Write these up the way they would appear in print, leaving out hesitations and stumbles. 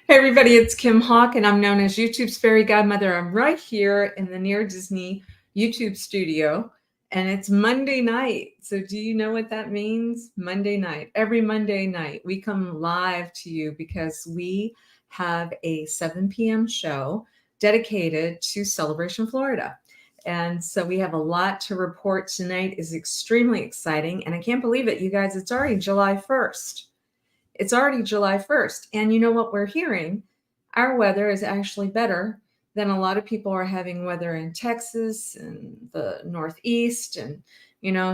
Hey everybody, it's Kim Hawk, and I'm known as YouTube's fairy godmother. I'm right here in the Near Disney YouTube studio, and it's Monday night. So do you know what that means? Monday night. Every Monday night, we come live to you because we have a 7 p.m. show dedicated to Celebration Florida. And so we have a lot to report tonight. Is extremely exciting, and I can't believe it, you guys. It's already July 1st. It's already July 1st. And you know what we're hearing? Our weather is actually better than a lot of people are having weather in Texas and the Northeast.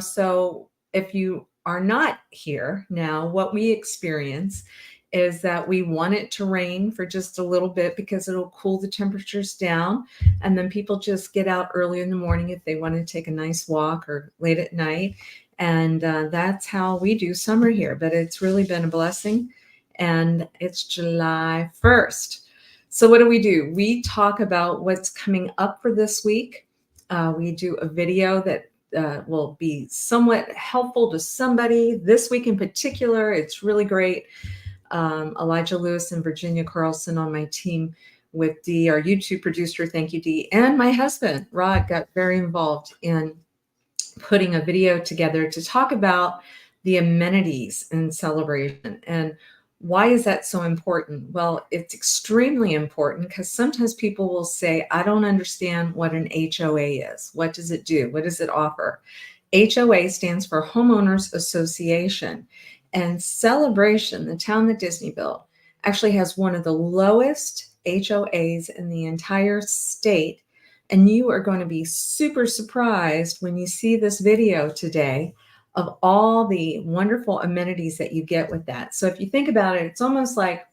So if you are not here now, what we experience is that we want it to rain for just a little bit because it'll cool the temperatures down. And then people just get out early in the morning if they want to take a nice walk or late at night. And that's how we do summer here. But it's really been a blessing. And it's July 1st. So what do? We talk about what's coming up for this week. We do a video that will be somewhat helpful to somebody. This week in particular, it's really great. Elijah Lewis and Virginia Carlson on my team with Dee, our YouTube producer, thank you, Dee, and my husband, Rod, got very involved in putting a video together to talk about the amenities in Celebration. And why is that so important? Well, it's extremely important because sometimes people will say, I don't understand what an HOA is. What does it do? What does it offer? HOA stands for Homeowners Association. And Celebration, the town that Disney built, actually has one of the lowest HOAs in the entire state. And you are going to be super surprised when you see this video today of all the wonderful amenities that you get with that. So if you think about it, it's almost like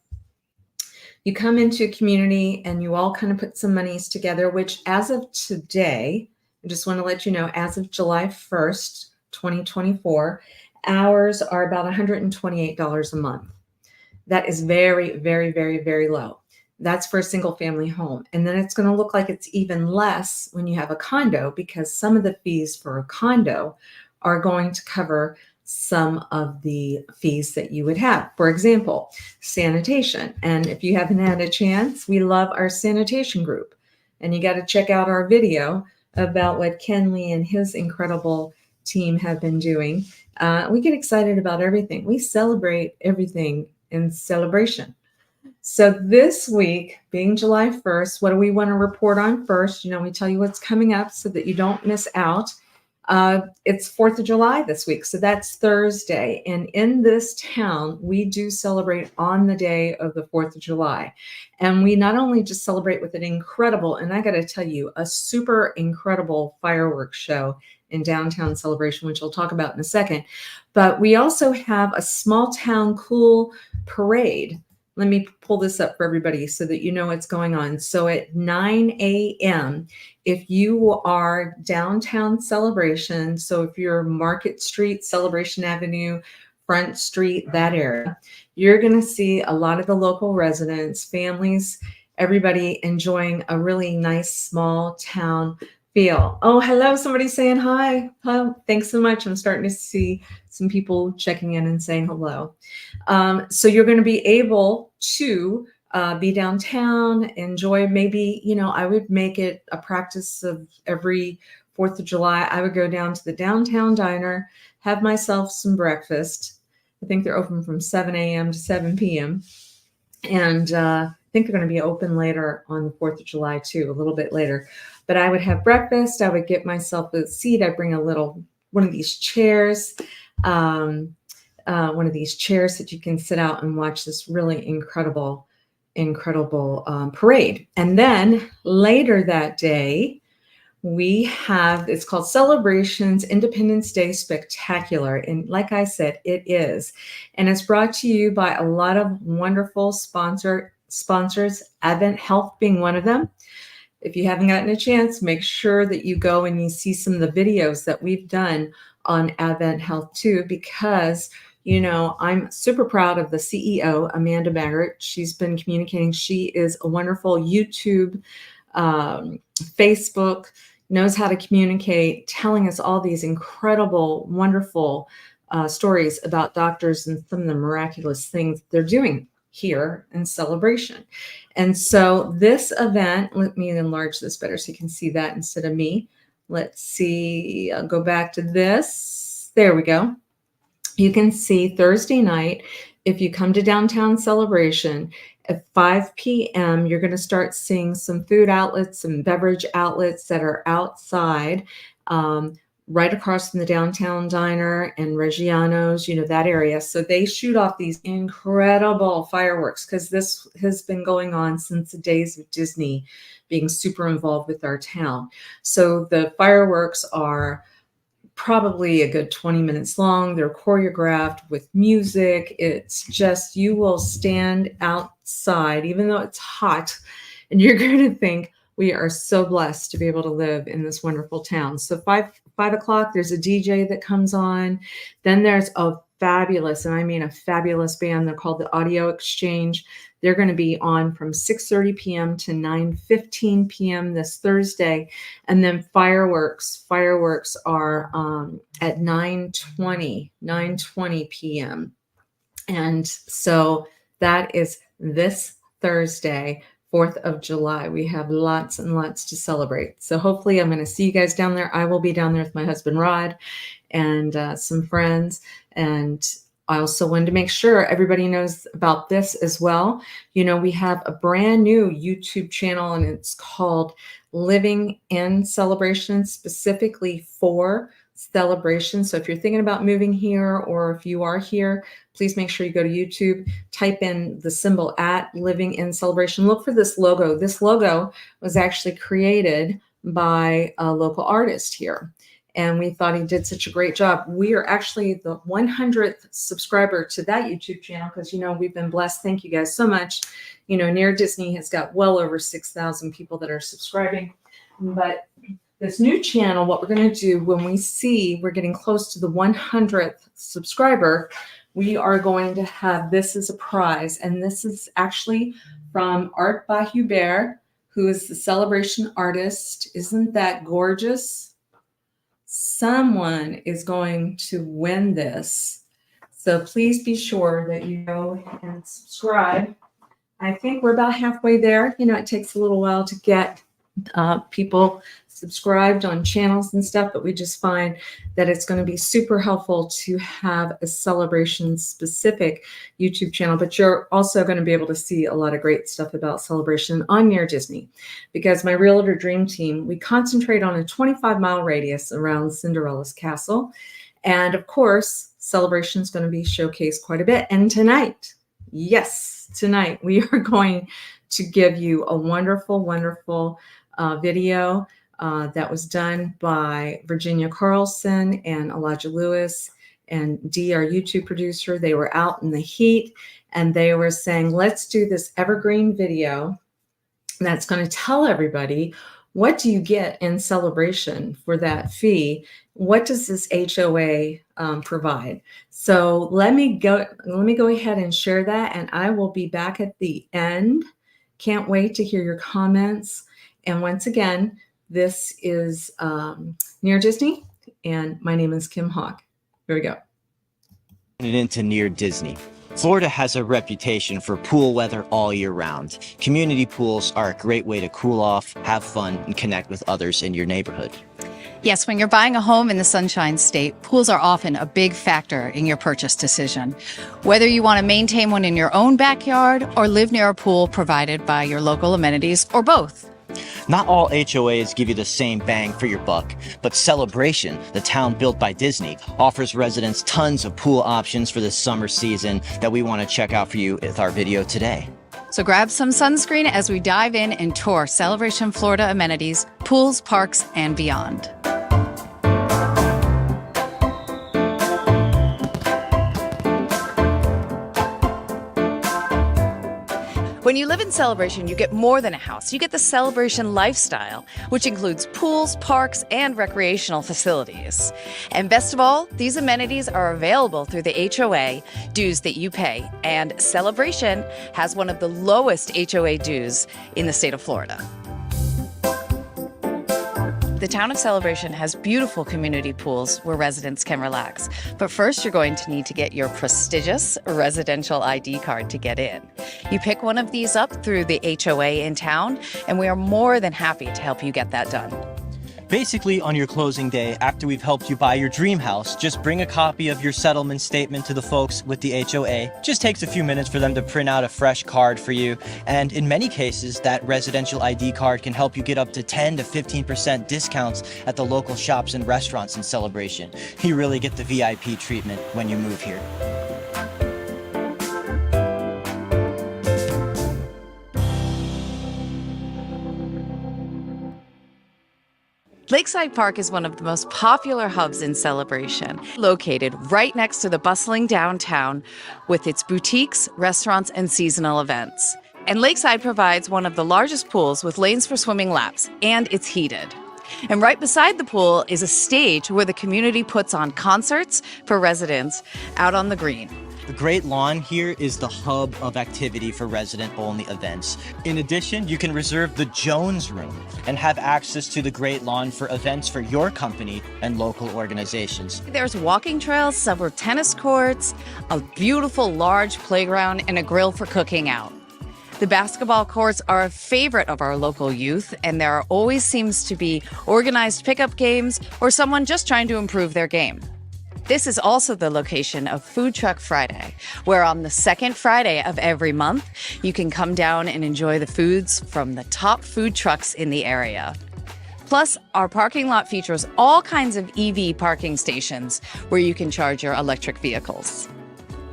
you come into a community and you all kind of put some monies together, which as of today, I just want to let you know, as of July 1st, 2024, ours are about $128 a month. That is very, very, very, very low. That's for a single family home. And then it's going to look like it's even less when you have a condo, because some of the fees for a condo are going to cover some of the fees that you would have. For example, sanitation. And if you haven't had a chance, we love our sanitation group. And you got to check out our video about what Ken Lee and his incredible team have been doing. We get excited about everything. We celebrate everything in Celebration. So this week, being July 1st, what do we want to report on first? We tell you what's coming up so that you don't miss out. It's 4th of July this week, so that's Thursday. And in this town, we do celebrate on the day of the 4th of July. And we not only just celebrate with an incredible, and I got to tell you, a super incredible fireworks show in downtown Celebration, which I'll talk about in a second, but we also have a small town cool parade. Let me pull this up for everybody so that you know what's going on. So at 9 a.m., if you are downtown Celebration, so if you're Market Street, Celebration Avenue, Front Street, that area, you're going to see a lot of the local residents, families, everybody enjoying a really nice small town feel. Oh, hello, somebody saying hi. Oh, thanks so much. I'm starting to see some people checking in and saying hello. So you're going to be able to be downtown, enjoy, maybe, I would make it a practice of every 4th of July. I would go down to the downtown diner, have myself some breakfast. I think they're open from 7 a.m. to 7 p.m. And I think they're going to be open later on the 4th of July too, a little bit later. But I would have breakfast. I would get myself a seat. I'd bring one of these chairs, that you can sit out and watch this really incredible parade. And then later that day, we have, it's called Celebrations Independence Day Spectacular. And like I said, it is. And it's brought to you by a lot of wonderful sponsors, Advent Health being one of them. If you haven't gotten a chance, make sure that you go and you see some of the videos that we've done on Advent Health too, because I'm super proud of the CEO, Amanda Maggart. She's been communicating. She is a wonderful YouTube, Facebook, knows how to communicate, telling us all these incredible, wonderful stories about doctors and some of the miraculous things they're doing here in Celebration. And so this event, let me enlarge this better so you can see that instead of me. Let's see, I'll go back to this. There we go. You can see Thursday night, if you come to Downtown Celebration at 5 p.m., you're going to start seeing some food outlets, some beverage outlets that are outside, right across from the Downtown Diner and Reggiano's, that area. So they shoot off these incredible fireworks because this has been going on since the days of Disney being super involved with our town. So the fireworks are probably a good 20 minutes long. They're choreographed with music. It's just, you will stand outside, even though it's hot, and you're going to think, we are so blessed to be able to live in this wonderful town. So 5 o'clock, there's a DJ that comes on. Then there's a fabulous, and I mean a fabulous band. They're called the Audio Exchange. They're going to be on from 6:30 p.m. to 9:15 p.m. this Thursday. And then fireworks are at 9:20 p.m. And so that is this Thursday, 4th of July. We have lots and lots to celebrate. So hopefully I'm going to see you guys down there. I will be down there with my husband, Rod, and some friends. And I also wanted to make sure everybody knows about this as well. We have a brand new YouTube channel, and it's called Living in Celebration, specifically for Celebration. So if you're thinking about moving here, or if you are here, please make sure you go to YouTube, type in the symbol at Living in Celebration. Look for this logo. This logo was actually created by a local artist here, and we thought he did such a great job. We are actually the 100th subscriber to that YouTube channel because, we've been blessed. Thank you guys so much. Near Disney has got well over 6,000 people that are subscribing. But this new channel, what we're going to do when we see we're getting close to the 100th subscriber, we are going to have this as a prize. And this is actually from 𝐼𝐒𝐈𝐿, who is the Celebration artist. Isn't that gorgeous? Someone is going to win this. So please be sure that you go and subscribe. I think we're about halfway there. It takes a little while to get people subscribed on channels and stuff, but we just find that it's going to be super helpful to have a Celebration specific YouTube channel. But you're also going to be able to see a lot of great stuff about Celebration on Near Disney, because my Realtor Dream Team, we concentrate on a 25-mile radius around Cinderella's castle. And of course, Celebration is going to be showcased quite a bit. And tonight, yes, tonight we are going to give you a wonderful, wonderful video that was done by Virginia Carlson and Elijah Lewis and Dee, our YouTube producer. They were out in the heat, and they were saying, let's do this evergreen video that's going to tell everybody, what do you get in Celebration for that fee? What does this HOA provide? So let me go ahead and share that, and I will be back at the end. Can't wait to hear your comments. And once again, this is Near Disney, and my name is Kim Hawk. Here we go. Into Near Disney. Florida has a reputation for pool weather all year round. Community pools are a great way to cool off, have fun, and connect with others in your neighborhood. Yes, when you're buying a home in the Sunshine State, pools are often a big factor in your purchase decision. Whether you want to maintain one in your own backyard or live near a pool provided by your local amenities, or both. Not all HOAs give you the same bang for your buck, but Celebration, the town built by Disney, offers residents tons of pool options for this summer season that we want to check out for you with our video today. So grab some sunscreen as we dive in and tour Celebration Florida amenities, pools, parks, and beyond. When you live in Celebration, you get more than a house. You get the Celebration lifestyle, which includes pools, parks, and recreational facilities. And best of all, these amenities are available through the HOA dues that you pay. And Celebration has one of the lowest HOA dues in the state of Florida. The town of Celebration has beautiful community pools where residents can relax. But first, you're going to need to get your prestigious residential ID card to get in. You pick one of these up through the HOA in town, and we are more than happy to help you get that done. Basically, on your closing day, after we've helped you buy your dream house, just bring a copy of your settlement statement to the folks with the HOA. Just takes a few minutes for them to print out a fresh card for you. And in many cases, that residential ID card can help you get up to 10 to 15% discounts at the local shops and restaurants in Celebration. You really get the VIP treatment when you move here. Lakeside Park is one of the most popular hubs in Celebration, located right next to the bustling downtown with its boutiques, restaurants, and seasonal events. And Lakeside provides one of the largest pools with lanes for swimming laps, and it's heated. And right beside the pool is a stage where the community puts on concerts for residents out on the green. The Great Lawn here is the hub of activity for resident-only events. In addition, you can reserve the Jones Room and have access to the Great Lawn for events for your company and local organizations. There's walking trails, several tennis courts, a beautiful large playground, and a grill for cooking out. The basketball courts are a favorite of our local youth, and there always seems to be organized pickup games or someone just trying to improve their game. This is also the location of Food Truck Friday, where on the second Friday of every month, you can come down and enjoy the foods from the top food trucks in the area. Plus, our parking lot features all kinds of EV parking stations where you can charge your electric vehicles.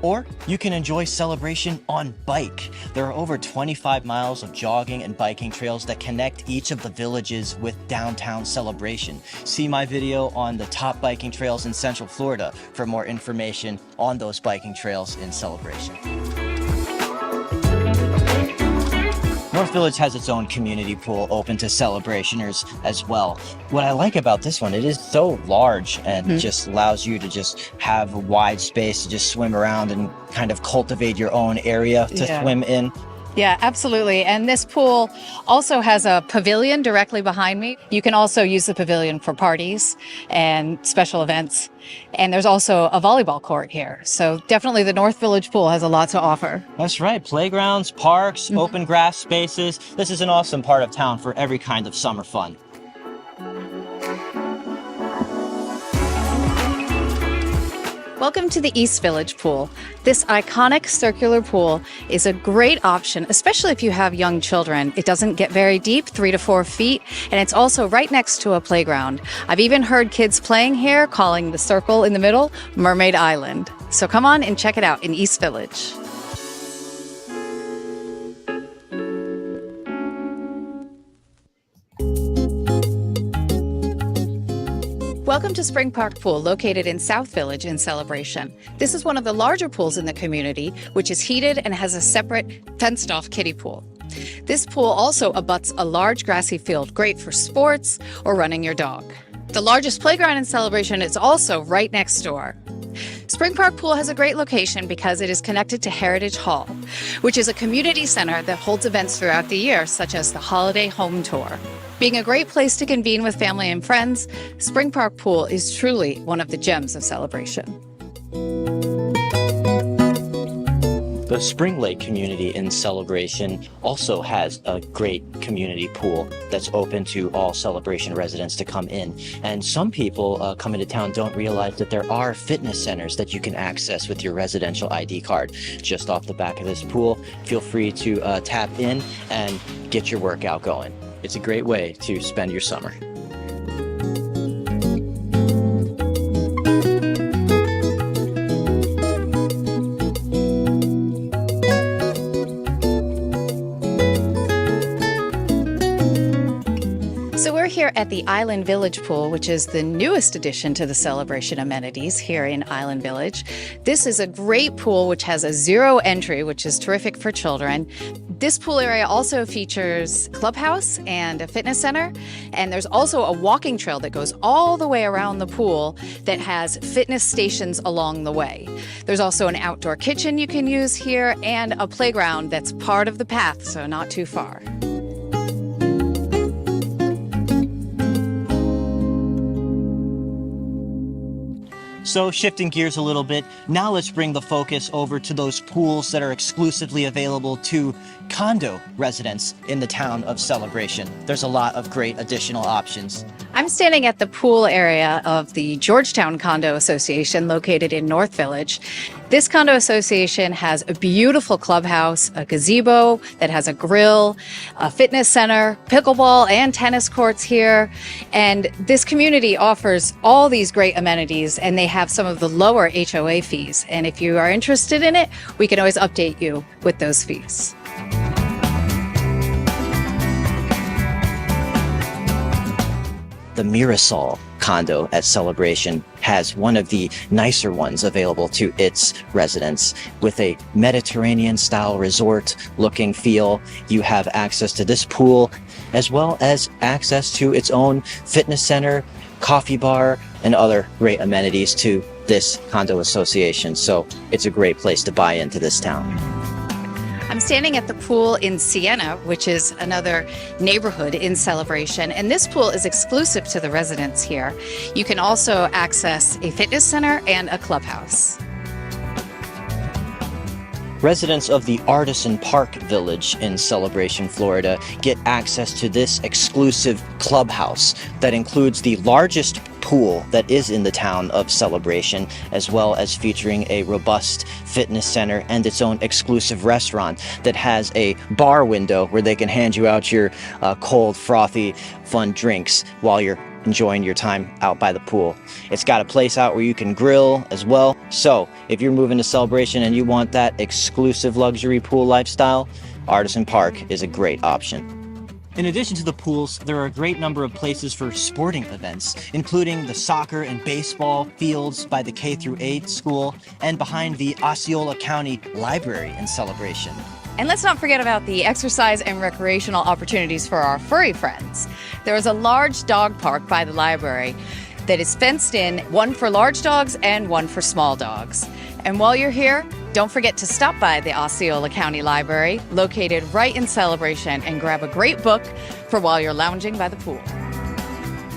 Or you can enjoy Celebration on bike. There are over 25 miles of jogging and biking trails that connect each of the villages with downtown Celebration. See my video on the top biking trails in Central Florida for more information on those biking trails in Celebration. North Village has its own community pool open to Celebrationers as well. What I like about this one, it is so large and just allows you to just have a wide space to just swim around and kind of cultivate your own area to swim in. Yeah, absolutely. And this pool also has a pavilion directly behind me. You can also use the pavilion for parties and special events. And there's also a volleyball court here. So definitely the North Village pool has a lot to offer. That's right. Playgrounds, parks, open grass spaces. This is an awesome part of town for every kind of summer fun. Welcome to the East Village pool. This iconic circular pool is a great option, especially if you have young children. It doesn't get very deep, 3 to 4 feet, and it's also right next to a playground. I've even heard kids playing here, calling the circle in the middle Mermaid Island. So come on and check it out in East Village. Welcome to Spring Park Pool, located in South Village in Celebration. This is one of the larger pools in the community, which is heated and has a separate fenced-off kiddie pool. This pool also abuts a large grassy field, great for sports or running your dog. The largest playground in Celebration is also right next door. Spring Park Pool has a great location because it is connected to Heritage Hall, which is a community center that holds events throughout the year, such as the Holiday Home Tour. Being a great place to convene with family and friends, Spring Park Pool is truly one of the gems of Celebration. The Spring Lake community in Celebration also has a great community pool that's open to all Celebration residents to come in. And some people coming to town don't realize that there are fitness centers that you can access with your residential ID card. Just off the back of this pool, feel free to tap in and get your workout going. It's a great way to spend your summer. So we're here at the Island Village Pool, which is the newest addition to the Celebration amenities here in Island Village. This is a great pool which has a zero entry, which is terrific for children. This pool area also features a clubhouse and a fitness center, and there's also a walking trail that goes all the way around the pool that has fitness stations along the way. There's also an outdoor kitchen you can use here and a playground that's part of the path, so not too far. So shifting gears a little bit, now let's bring the focus over to those pools that are exclusively available to condo residents in the town of Celebration. There's a lot of great additional options. I'm standing at the pool area of the Georgetown Condo Association located in North Village. This condo association has a beautiful clubhouse, a gazebo that has a grill, a fitness center, pickleball and tennis courts here. And this community offers all these great amenities, and they have some of the lower HOA fees. And if you are interested in it, we can always update you with those fees. The Mirasol condo at Celebration has one of the nicer ones available to its residents. With a Mediterranean-style resort-looking feel, you have access to this pool, as well as access to its own fitness center, coffee bar, and other great amenities to this condo association. So it's a great place to buy into this town. I'm standing at the pool in Siena, which is another neighborhood in Celebration, and this pool is exclusive to the residents here. You can also access a fitness center and a clubhouse. Residents of the Artisan Park Village in Celebration, Florida, get access to this exclusive clubhouse that includes the largest pool that is in the town of Celebration, as well as featuring a robust fitness center and its own exclusive restaurant that has a bar window where they can hand you out your cold, frothy, fun drinks while you're enjoying your time out by the pool. It's got a place out where you can grill as well. So if you're moving to Celebration and you want that exclusive luxury pool lifestyle, Artisan Park is a great option. In addition to the pools, there are a great number of places for sporting events, including the soccer and baseball fields by the K-8 school and behind the Osceola County Library in Celebration. And let's not forget about the exercise and recreational opportunities for our furry friends. There is a large dog park by the library that is fenced in, one for large dogs and one for small dogs. And while you're here, don't forget to stop by the Osceola County Library, located right in Celebration, and grab a great book for while you're lounging by the pool.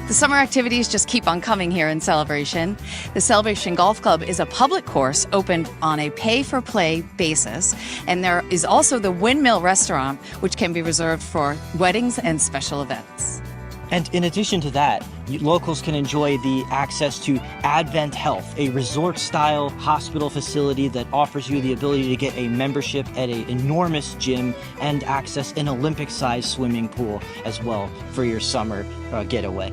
The summer activities just keep on coming here in Celebration. The Celebration Golf Club is a public course opened on a pay-for-play basis, and there is also the Windmill Restaurant, which can be reserved for weddings and special events. And in addition to that, locals can enjoy the access to Advent Health, a resort-style hospital facility that offers you the ability to get a membership at an enormous gym and access an Olympic-sized swimming pool as well for your summer getaway.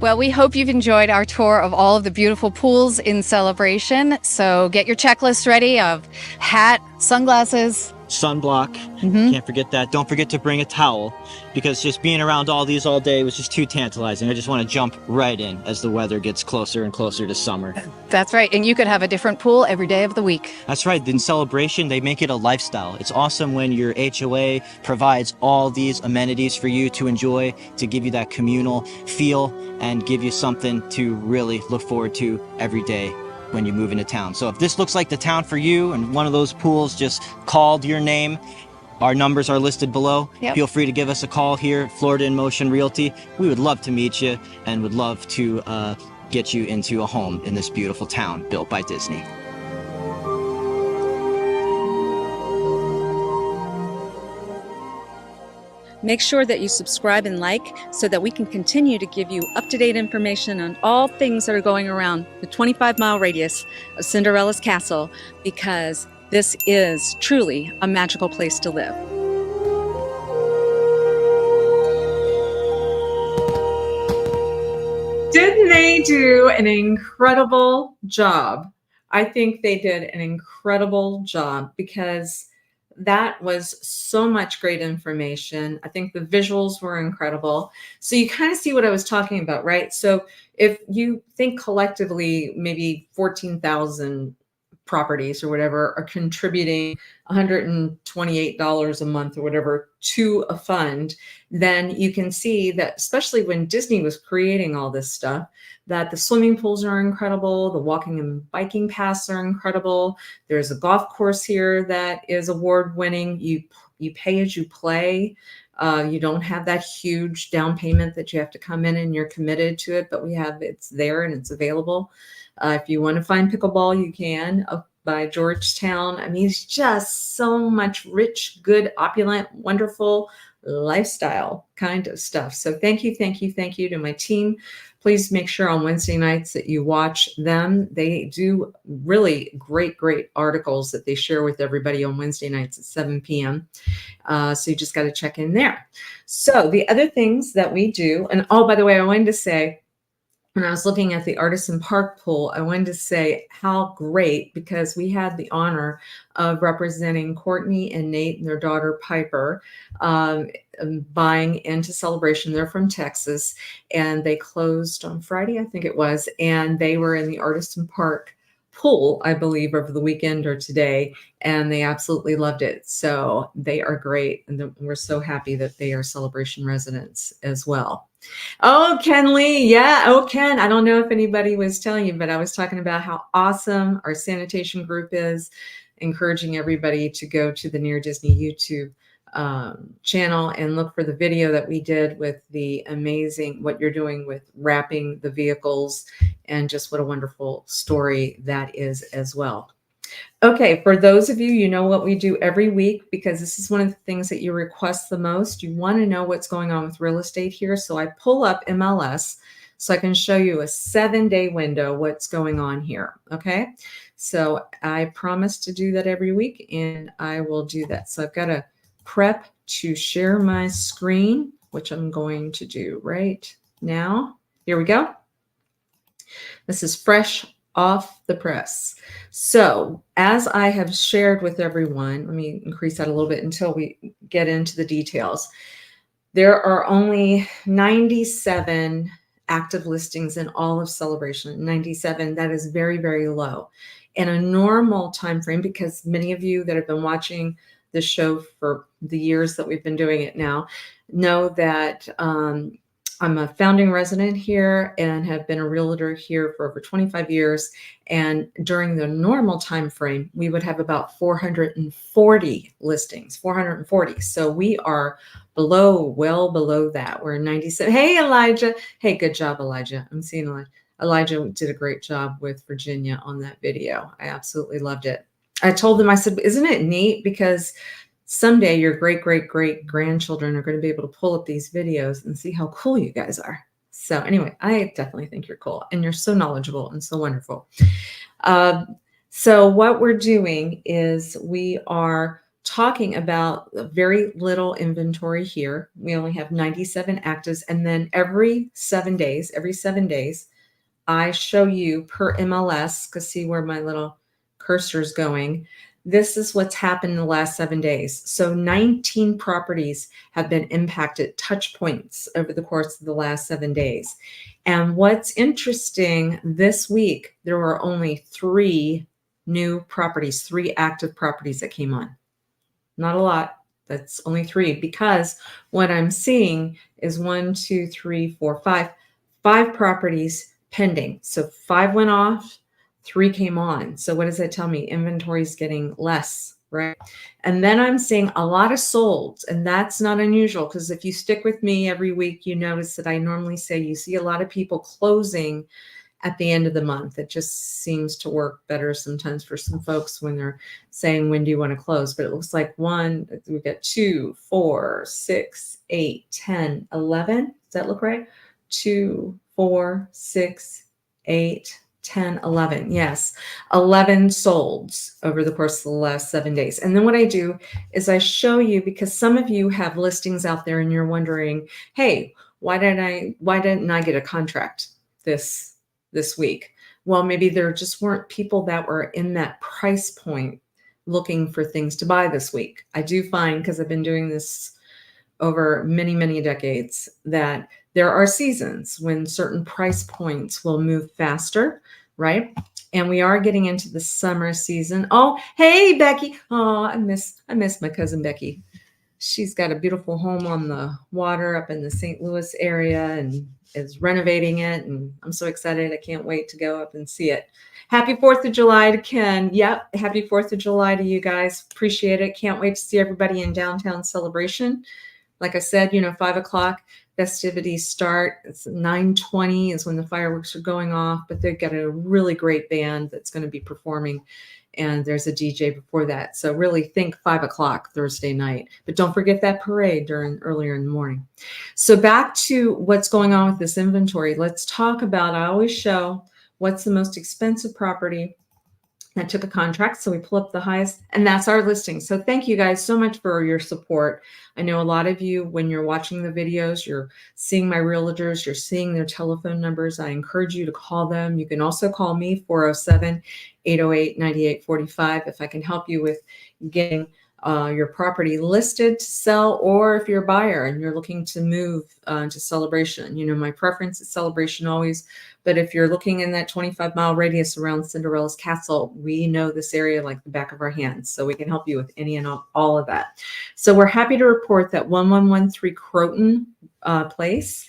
Well, we hope you've enjoyed our tour of all of the beautiful pools in Celebration. So get your checklist ready of hat, sunglasses, sunblock, can't forget that. Don't forget to bring a towel, because just being around all these all day was just too tantalizing. I just want to jump right in as the weather gets closer and closer to summer. That's right, and you could have a different pool every day of the week. That's right. In Celebration, they make it a lifestyle. It's awesome when your HOA provides all these amenities for you to enjoy, to give you that communal feel and give you something to really look forward to every day when you move into town. So if this looks like the town for you and one of those pools just called your name, our numbers are listed below. Yep. Feel free to give us a call here at Florida in Motion Realty. We would love to meet you and would love to get you into a home in this beautiful town built by Disney. Make sure that you subscribe and like so that we can continue to give you up-to-date information on all things that are going around the 25-mile radius of Cinderella's castle, because this is truly a magical place to live. Didn't they do an incredible job? I think they did an incredible job, because that was so much great information. I think the visuals were incredible. So you kind of see what I was talking about, right? So if you think collectively, maybe 14,000 properties or whatever are contributing $128 a month or whatever to a fund, then you can see that, especially when Disney was creating all this stuff, that the swimming pools are incredible, the walking and biking paths are incredible. There's a golf course here that is award-winning. You pay as you play. You don't have that huge down payment that you have to come in and you're committed to it, but it's there and it's available. If you want to find pickleball, you can, up by Georgetown. I mean, it's just so much rich, good, opulent, wonderful lifestyle kind of stuff. So thank you to my team. Please make sure on Wednesday nights that you watch them. They do really great articles that they share with everybody on Wednesday nights at 7 p.m. So you just got to check in there. So the other things that we do, and oh, by the way, I wanted to say, when I was looking at the Artisan Park pool, I wanted to say how great, because we had the honor of representing Courtney and Nate and their daughter Piper, buying into Celebration. They're from Texas, and they closed on Friday, I think it was, and they were in the Artisan Park pool, I believe, over the weekend or today, and they absolutely loved it. So they are great, and we're so happy that they are Celebration residents as well. Oh, Ken Lee. Yeah. Oh, Ken. I don't know if anybody was telling you, but I was talking about how awesome our sanitation group is, encouraging everybody to go to the Near Disney YouTube channel and look for the video that we did with the amazing, what you're doing with wrapping the vehicles, and just what a wonderful story that is as well. Okay, for those of you, you know what we do every week, because this is one of the things that you request the most. You want to know what's going on with real estate here. So I pull up MLS so I can show you a 7-day window what's going on here. Okay, so I promise to do that every week, and I will do that. So I've got to prep to share my screen, which I'm going to do right now. Here we go. This is fresh off the press. So as I have shared with everyone, let me increase that a little bit until we get into the details. There are only 97 active listings in all of Celebration. 97, that is very low. In a normal time frame, because many of you that have been watching the show for the years that we've been doing it now know that I'm a founding resident here and have been a realtor here for over 25 years. And during the normal time frame, we would have about 440 listings, 440. So we are well below that. We're 97. Hey, Elijah. Hey, good job, Elijah. I'm seeing Elijah. Elijah did a great job with Virginia on that video. I absolutely loved it. I told them, I said, isn't it neat? Because someday your great grandchildren are going to be able to pull up these videos and see how cool you guys are. So anyway, I definitely think you're cool, and you're so knowledgeable and so wonderful. So what we're doing is we are talking about very little inventory here. We only have 97 actives, and then every 7 days, I show you per MLS, because see where my little cursor is going. This is what's happened in the last 7 days. So 19 properties have been impacted, touch points over the course of the last 7 days. And what's interesting, this week, there were only 3 new properties, 3 active properties that came on. Not a lot. That's only 3, because what I'm seeing is 1, 2, 3, 4, 5 properties pending. So 5 went off, 3 came on. So what does that tell me? Inventory is getting less, right? And then I'm seeing a lot of solds, and that's not unusual, because if you stick with me every week, you notice that I normally say you see a lot of people closing at the end of the month. It just seems to work better sometimes for some folks when they're saying, when do you want to close? But it looks like we've got 2, 4, 6, 8, 10, 11. Does that look right? 2, 4, 6, 8, 10, 11. Yes, 11 solds over the course of the last 7 days. And then what I do is I show you, because some of you have listings out there and you're wondering, hey, why didn't I get a contract this week? Well, maybe there just weren't people that were in that price point looking for things to buy this week. I do find, because I've been doing this over many decades, that there are seasons when certain price points will move faster, right? And we are getting into the summer season. Oh, hey, Becky. Oh, I miss my cousin Becky. She's got a beautiful home on the water up in the St. Louis area and is renovating it. And I'm so excited. I can't wait to go up and see it. Happy 4th of July to Ken. Yep. Happy 4th of July to you guys. Appreciate it. Can't wait to see everybody in downtown Celebration. Like I said, 5 o'clock festivities start. It's 9:20 is when the fireworks are going off, but they've got a really great band that's going to be performing. And there's a DJ before that. So really think 5 o'clock Thursday night. But don't forget that parade earlier in the morning. So back to what's going on with this inventory. Let's talk about, I always show what's the most expensive property that took a contract. So we pull up the highest, and that's our listing. So thank you guys so much for your support. I know a lot of you, when you're watching the videos, you're seeing my realtors, you're seeing their telephone numbers. I encourage you to call them. You can also call me, 407-808-9845, if I can help you with getting your property listed to sell, or if you're a buyer and you're looking to move to Celebration. My preference is Celebration always, but if you're looking in that 25-mile radius around Cinderella's Castle, we know this area like the back of our hands, so we can help you with any and all of that. So we're happy to report that 1113 Croton Place,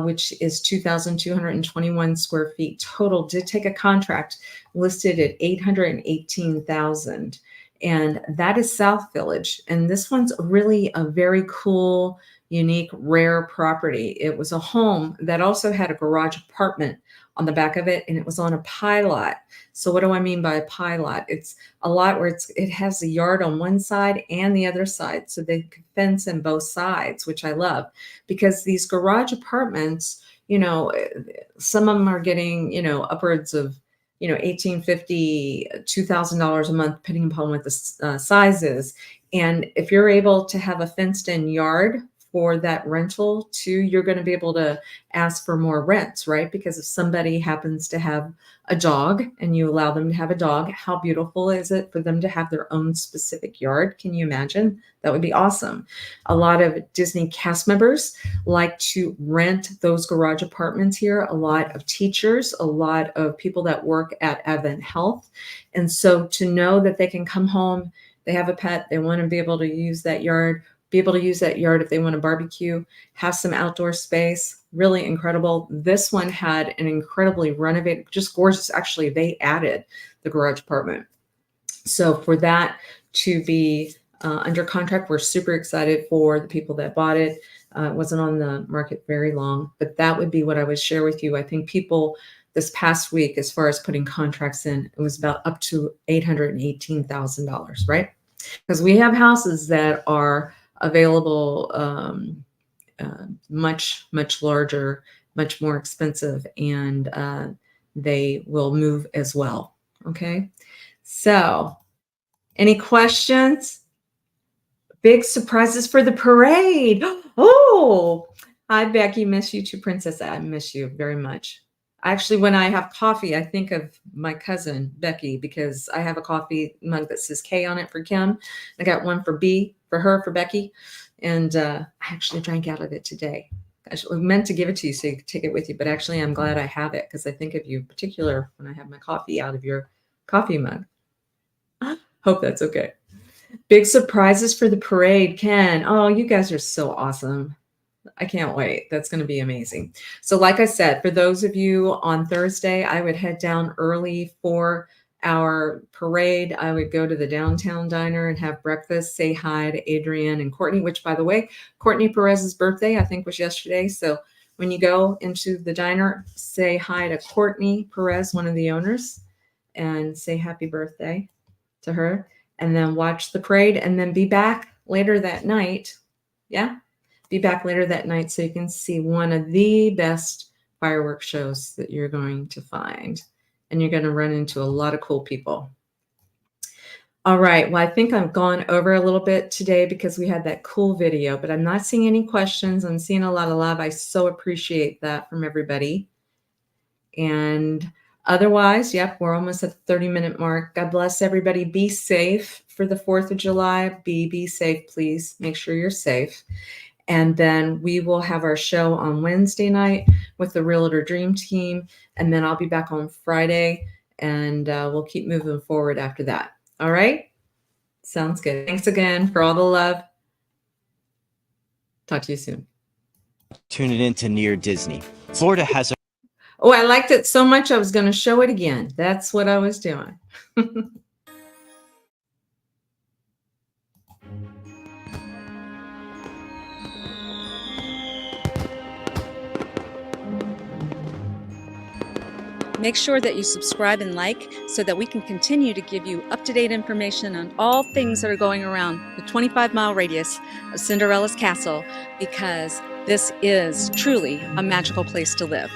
which is 2,221 square feet total, did take a contract listed at $818,000. And that is South Village. And this one's really a very cool, unique, rare property. It was a home that also had a garage apartment on the back of it, and it was on a pie lot. So what do I mean by a pie lot? It's a lot where it has a yard on one side and the other side. So they can fence in both sides, which I love, because these garage apartments, some of them are getting, upwards of $1,850, $2,000 a month, depending upon what the size is. And if you're able to have a fenced in yard for that rental too, you're going to be able to ask for more rents, right? Because if somebody happens to have a dog and you allow them to have a dog, how beautiful is it for them to have their own specific yard? Can you imagine? That would be awesome. A lot of Disney cast members like to rent those garage apartments here. A lot of teachers, a lot of people that work at Advent Health. And so to know that they can come home, they have a pet, they want to be able to use that yard, be able to use that yard if they want to barbecue, have some outdoor space, really incredible. This one had an incredibly renovated, just gorgeous. Actually, they added the garage apartment. So for that to be under contract, we're super excited for the people that bought it. It wasn't on the market very long, but that would be what I would share with you. I think people this past week, as far as putting contracts in, it was about up to $818,000, right? Because we have houses that are available much, much larger, much more expensive, and they will move as well. Okay. So any questions? Big surprises for the parade. Oh, hi, Becky. Miss you too, Princess. I miss you very much. Actually, when I have coffee, I think of my cousin, Becky, because I have a coffee mug that says K on it for Kim. I got one for B, for her, for Becky. And I actually drank out of it today. I meant to give it to you so you could take it with you, but actually I'm glad I have it because I think of you in particular when I have my coffee out of your coffee mug. Hope that's okay. Big surprises for the parade, Ken. Oh, you guys are so awesome. I can't wait. That's going to be amazing. So like I said, for those of you on Thursday, I would head down early for our parade. I would go to the downtown diner and have breakfast, say hi to Adrienne and Courtney, which, by the way, Courtney Perez's birthday, I think, was yesterday. So when you go into the diner, say hi to Courtney Perez, one of the owners, and say happy birthday to her, and then watch the parade, and then be back later that night. Yeah. Be back later that night so you can see one of the best fireworks shows that you're going to find. And you're going to run into a lot of cool people. All right. Well, I think I've gone over a little bit today because we had that cool video, but I'm not seeing any questions. I'm seeing a lot of love. I so appreciate that from everybody. And otherwise, yep, we're almost at the 30-minute mark. God bless everybody. Be safe for the 4th of July. Be safe, please. Make sure you're safe. And then we will have our show on Wednesday night with the Realtor Dream Team. And then I'll be back on Friday, and we'll keep moving forward after that. All right? Sounds good. Thanks again for all the love. Talk to you soon. Tuning in to Near Disney. Florida has a Oh, I liked it so much I was going to show it again. That's what I was doing. Make sure that you subscribe and like so that we can continue to give you up-to-date information on all things that are going around the 25-mile radius of Cinderella's castle, because this is truly a magical place to live.